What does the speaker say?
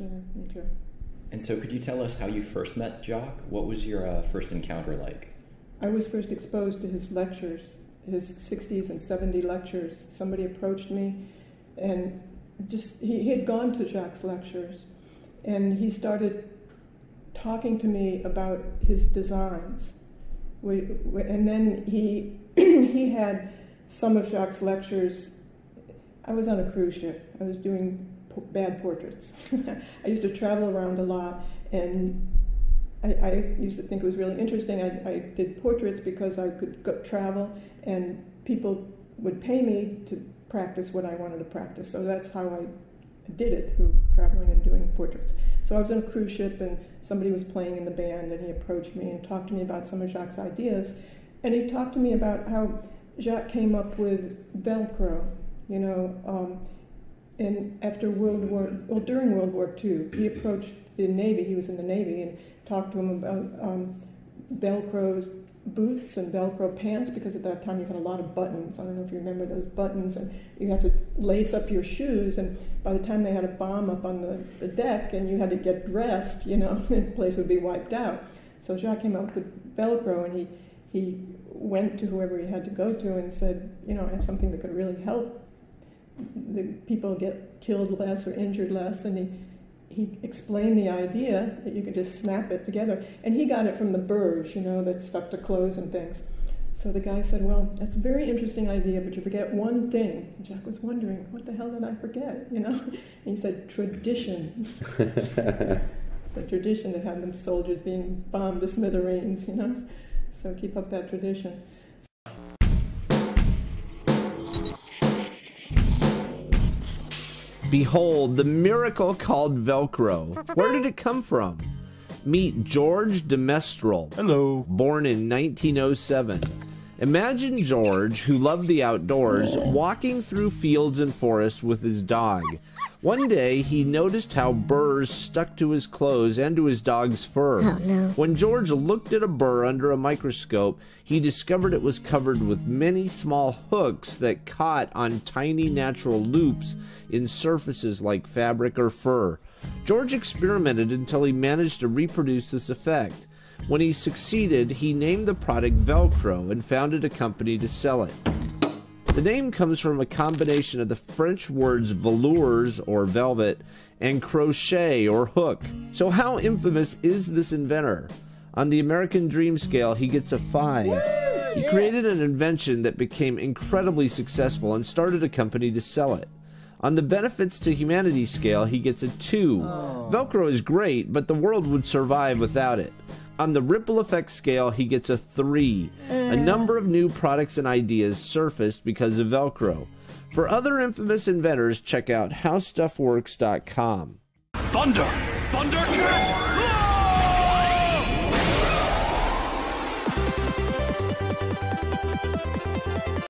Yeah, me too. And so could you tell us how you first met Jacque? What was your first encounter like? I was first exposed to his lectures, his 60s and 70s lectures. Somebody approached me, and he had gone to Jacque's lectures, and he started talking to me about his designs. And then he he had some of Jacque's lectures. I was on a cruise ship. I was doing bad portraits. I used to travel around a lot, and I used to think it was really interesting. I did portraits because I could travel, and people would pay me to practice what I wanted to practice. So that's how I did it, through traveling and doing portraits. So I was on a cruise ship, and somebody was playing in the band, and he approached me and talked to me about some of Jacque's ideas. And he talked to me about how Jacque came up with Velcro, and after during World War II, he approached the Navy. He was in the Navy, and talked to him about Velcro boots and Velcro pants, because at that time you had a lot of buttons. I don't know if you remember those buttons, and you had to lace up your shoes, and by the time they had a bomb up on the deck and you had to get dressed, the place would be wiped out. So Jacque came up with Velcro, and he went to whoever he had to go to and said, I have something that could really help the people get killed less or injured less, and he explained the idea that you could just snap it together. And he got it from the burrs, that stuck to clothes and things. So the guy said, well, that's a very interesting idea, but you forget one thing. And Jacque was wondering, what the hell did I forget, And he said, tradition. It's a tradition to have them soldiers being bombed to smithereens, So keep up that tradition. Behold, the miracle called Velcro. Where did it come from? Meet George de Mestral. Hello. Born in 1907. Imagine George, who loved the outdoors, walking through fields and forests with his dog. One day, he noticed how burrs stuck to his clothes and to his dog's fur. Oh, no. When George looked at a burr under a microscope, he discovered it was covered with many small hooks that caught on tiny natural loops in surfaces like fabric or fur. George experimented until he managed to reproduce this effect. When he succeeded, he named the product Velcro and founded a company to sell it. The name comes from a combination of the French words velours, or velvet, and crochet, or hook. So how infamous is this inventor? On the American Dream scale, he gets a 5. He created an invention that became incredibly successful and started a company to sell it. On the benefits to humanity scale, he gets a 2. Velcro is great, but the world would survive without it. On the ripple effect scale, he gets a 3. A number of new products and ideas surfaced because of Velcro. For other infamous inventors, check out howstuffworks.com. Thunder! Thundercats!